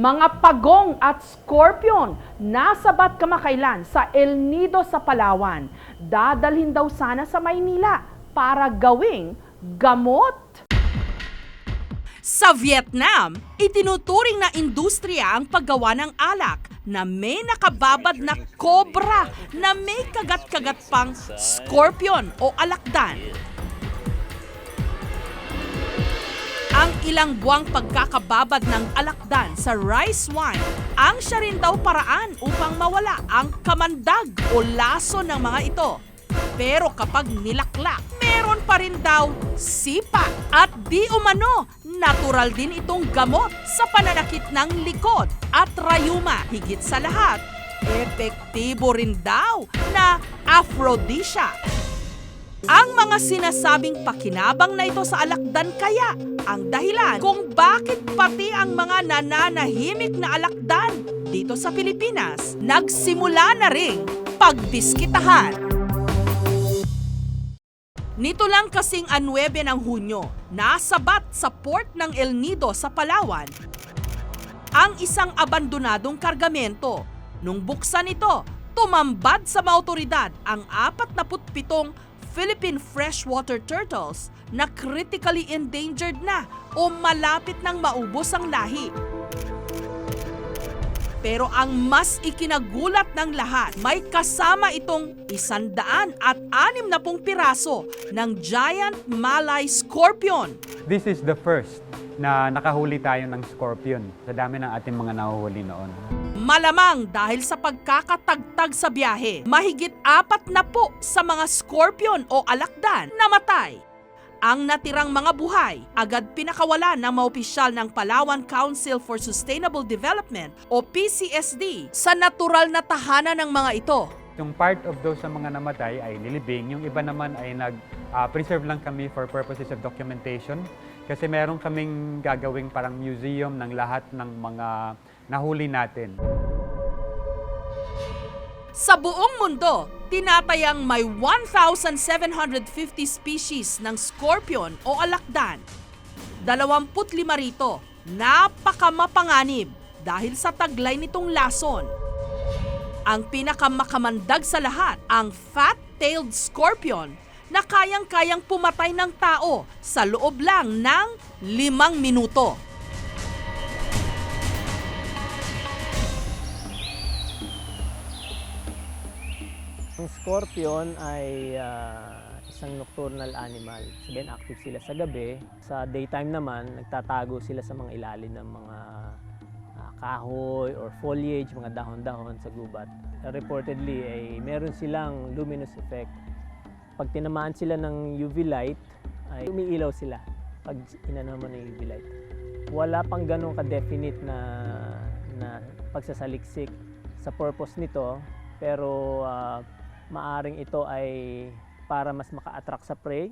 Mga pagong at scorpion nasabat kamakailan sa El Nido sa Palawan. Dadalhin daw sana sa Maynila para gawing gamot. Sa Vietnam, itinuturing na industriya ang paggawa ng alak na may nakababad na cobra na may kagat-kagat pang scorpion o alakdan. Ang ilang buwang pagkakababad ng alakdan sa rice wine ang siya rin daw paraan upang mawala ang kamandag o laso ng mga ito. Pero kapag nilaklak, meron pa rin daw sipa at di umano, natural din itong gamot sa pananakit ng likod at rayuma. Higit sa lahat, epektibo rin daw na aphrodisiac. Ang mga sinasabing pakinabang na ito sa alakdan kaya ang dahilan kung bakit pati ang mga nananahimik na alakdan dito sa Pilipinas nagsimula na ring pagdiskitahan. Nito lang kasing 9 ng Hunyo, nasabat sa port ng El Nido sa Palawan ang isang abandonadong kargamento. Nung buksan ito, tumambad sa mga otoridad ang 47 Philippine freshwater turtles na critically endangered na o malapit nang maubos ang lahi. Pero ang mas ikinagulat ng lahat, may kasama itong 160 piraso ng giant Malay scorpion. This is the first na nakahuli tayo ng scorpion sa dami ng ating mga nahuhuli noon. Malamang dahil sa pagkakatagtag sa biyahe, mahigit 40 sa mga scorpion o alakdan namatay. Ang natirang mga buhay, agad pinakawalan ng mga opisyal ng Palawan Council for Sustainable Development o PCSD sa natural na tahanan ng mga ito. Yung part of those sa mga namatay ay nilibing, yung iba naman ay nag-preserve lang kami for purposes of documentation kasi meron kaming gagawing parang museum ng lahat ng mga nahuli natin. Sa buong mundo, tinatayang may 1,750 species ng scorpion o alakdan. 25 rito, napakamapanganib dahil sa taglay nitong lason. Ang pinakamakamandag sa lahat, ang fat-tailed scorpion na kayang-kayang pumatay ng tao sa loob lang ng 5 minuto. Ang scorpion ay isang nocturnal animal. Sabihin, active sila sa gabi. Sa daytime naman, nagtatago sila sa mga ilalim ng mga kahoy or foliage, mga dahon-dahon sa gubat. Reportedly, ay meron silang luminous effect. Pag tinamaan sila ng UV light, ay umiilaw sila pag inano mo ng UV light. Wala pang ganun ka-definite na pagsasaliksik sa purpose nito, pero maaring ito ay para mas maka-attract sa prey.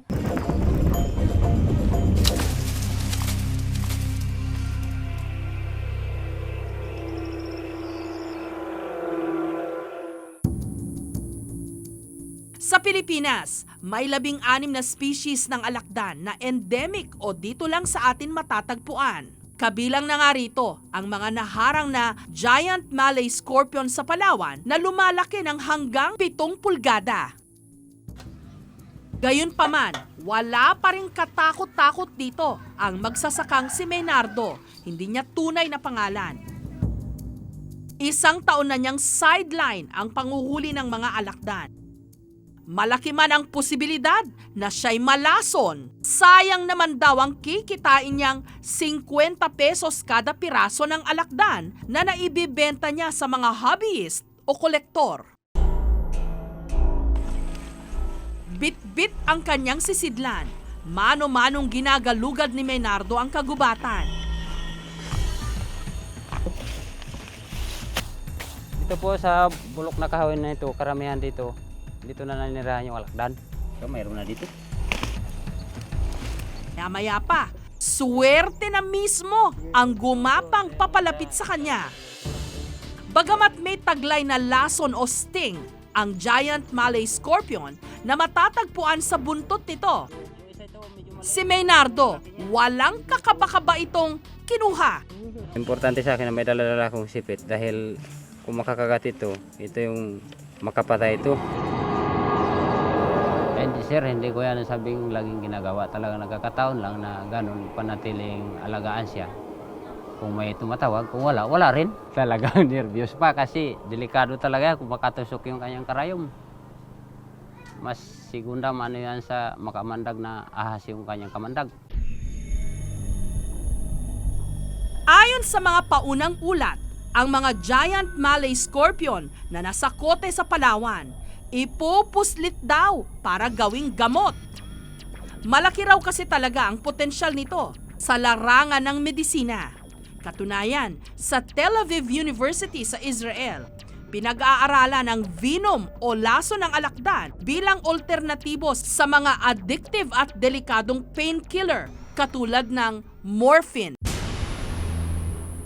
Sa Pilipinas, may 16 na species ng alakdan na endemic o dito lang sa atin matatagpuan. Kabilang na nga rito ang mga naharang na giant Malay scorpion sa Palawan na lumalaki ng hanggang 7 pulgada. Gayunpaman, wala pa rin katakot-takot dito ang magsasakang si Maynardo, hindi niya tunay na pangalan. 1 taon na niyang sideline ang panguhuli ng mga alakdan. Malaki man ang posibilidad na siya'y malason. Sayang naman daw ang kikitain niyang 50 pesos kada piraso ng alakdan na naibibenta niya sa mga hobbyist o kolektor. Bit-bit ang kanyang sisidlan. Mano-manong ginagalugad ni Maynardo ang kagubatan. Ito po sa bulok na kahoy na ito, karamihan dito na nanirahan yung alakdan. So, mayroon na dito. Maya pa, swerte na mismo ang gumapang papalapit sa kanya. Bagamat may taglay na lason o sting, ang giant Malay scorpion na matatagpuan sa buntot nito. Si Maynardo, walang kakaba-kaba itong kinuha. Importante sa akin na may dala-dala akong sipit dahil kung makakagat ito yung makapatay ito. Hindi sir, hindi ko yan sabing laging ginagawa. Talaga nagkakataon lang na ganun panatiling alagaan siya. Kung may tumatawag, kung wala, wala rin. Talagang nervyos pa kasi delikado talaga kung makatusok yung kanyang karayom. Mas sigunda man yan sa makamandag na ahas yung kanyang kamandag. Ayon sa mga paunang ulat, ang mga giant Malay scorpion na nasa kote sa Palawan, ipupuslit daw para gawing gamot. Malaki raw kasi talaga ang potensyal nito sa larangan ng medisina. Katunayan, sa Tel Aviv University sa Israel, pinag-aaralan ang venom o laso ng alakdan bilang alternatibo sa mga addictive at delikadong painkiller katulad ng morphine.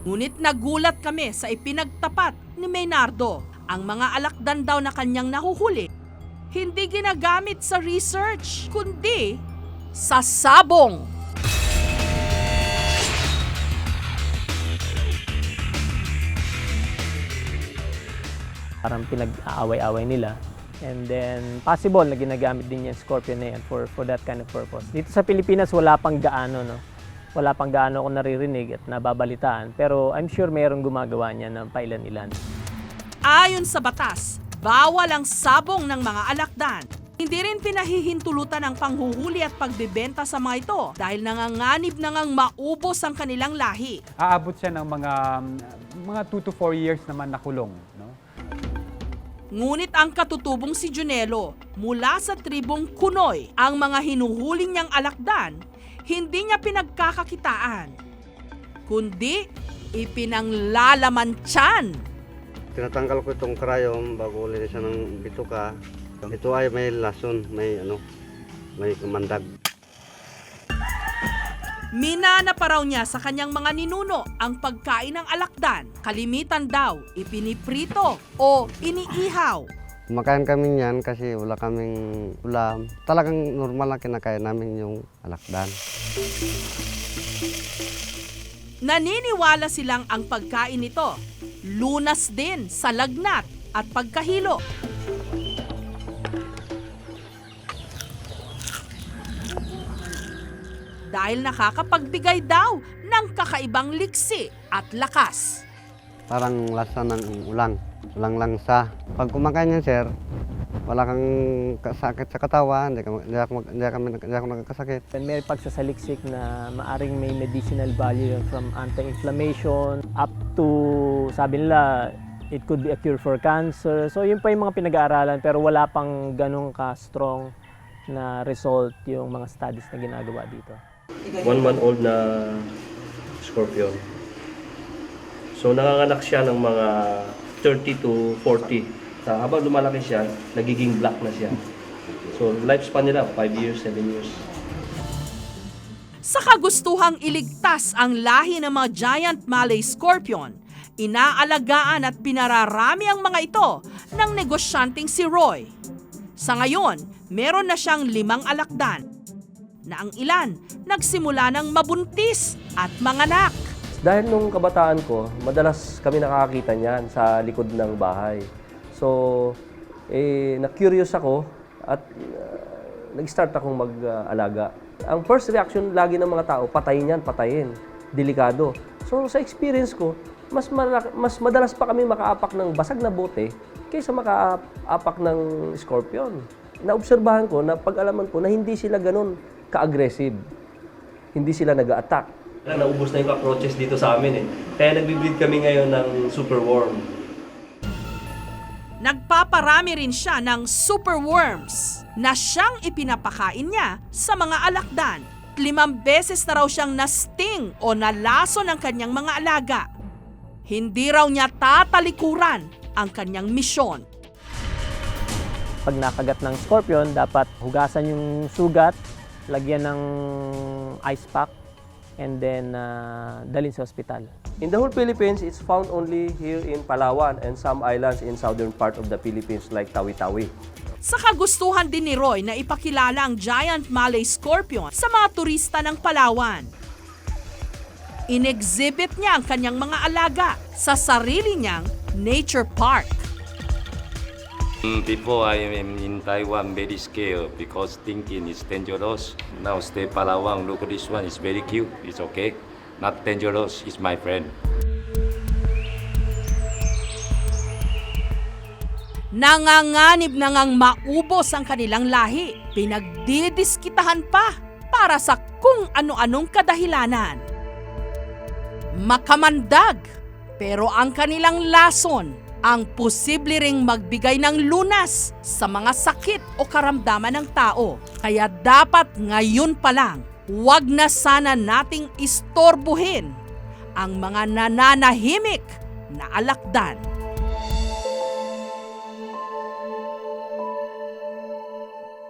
Ngunit nagulat kami sa ipinagtapat ni Maynardo. Ang mga alakdan daw na kanyang nahuhuli, hindi ginagamit sa research, kundi sa sabong. Parang pinag-aaway-away nila. And then, possible na ginagamit din yung scorpion na yan for that kind of purpose. Dito sa Pilipinas, wala pang gaano, no? Wala pang gaano ako naririnig at nababalitaan. Pero I'm sure mayroong gumagawa niya ng pailan-ilan. Ayon sa batas, bawal ang sabong ng mga alakdan. Hindi rin pinahihintulutan ang panghuhuli at pagbebenta sa mga ito dahil nanganganib na ngang maubos ang kanilang lahi. Aabot siya ng mga 2 to 4 years naman na kulong. No? Ngunit ang katutubong si Junelo mula sa tribong Kunoy, ang mga hinuhuling niyang alakdan, hindi niya pinagkakakitaan, kundi ipinanglalaman tiyan. Tinatanggal ko itong karayom bago ulit siya ng bituka. Ito ay may lason, may kamandag. Minana pa raw niya sa kanyang mga ninuno ang pagkain ng alakdan. Kalimitan daw, ipiniprito o iniihaw. Kumakain kami niyan kasi wala kaming ulam. Talagang normal lang kinakain namin yung alakdan. Naniniwala silang ang pagkain nito lunas din sa lagnat at pagkahilo. Dahil nakakapagbigay daw ng kakaibang liksi at lakas. Parang lasa ng ulang langsa. Pag kumakain yan, sir, wala kang sakit sa katawan, hindi ako nagkakasakit. May pagsasaliksik na maaring may medicinal value from anti-inflammation up to, sabi nila, it could be a cure for cancer. So yun pa yung mga pinag-aaralan pero wala pang ganun ka-strong na result yung mga studies na ginagawa dito. 1 month old na scorpion. So nanganganak siya ng mga 30 to 40. Habang lumalaki siya, nagiging black na siya. So lifespan nila 5 years, 7 years. Sa kagustuhang iligtas ang lahi ng mga giant Malay scorpion, inaalagaan at pinararami ang mga ito ng negosyanteng si Roy. Sa ngayon, meron na siyang 5 alakdan na ang ilan nagsimula ng mabuntis at manganak. Dahil nung kabataan ko, madalas kami nakakakita niyan sa likod ng bahay. So, na-curious ako at nag-start akong mag-alaga. Ang first reaction lagi ng mga tao, patayin yan, patayin. Delikado. So, sa experience ko, mas madalas pa kami makaapak ng basag na bote kaysa makaapak ng scorpion. Naobserbahan ko, na pag-alaman ko na hindi sila ganun ka-aggressive. Hindi sila nag-a-attack. Naubos na yung cockroaches dito sa amin Kaya nagbe-breed kami ngayon ng superworm. Nagpaparami rin siya ng superworms na siyang ipinapakain niya sa mga alakdan. 5 beses na raw siyang na-sting o nalaso ng kanyang mga alaga. Hindi raw niya tatalikuran ang kanyang misyon. Pag nakagat ng scorpion, dapat hugasan yung sugat, lagyan ng ice pack, and then dalhin sa ospital. In the whole Philippines, it's found only here in Palawan and some islands in southern part of the Philippines like Tawi-Tawi. Sa kagustuhan din ni Roy na ipakilala ang giant Malay scorpion sa mga turista ng Palawan. inexhibit niya ang kanyang mga alaga sa sarili niyang nature park. Before I am in Taiwan, very scared because thinking it's dangerous. Now stay Palawan, look this one, it's very cute, it's okay. Not dangerous, it's my friend. Nanganganib na ngang maubos ang kanilang lahi. Pinagdidiskitahan pa para sa kung ano-anong kadahilanan. Makamandag, pero ang kanilang lason ang posible ring magbigay ng lunas sa mga sakit o karamdaman ng tao. Kaya dapat ngayon pa lang, huwag na sana nating istorbuhin ang mga nananahimik na alakdan.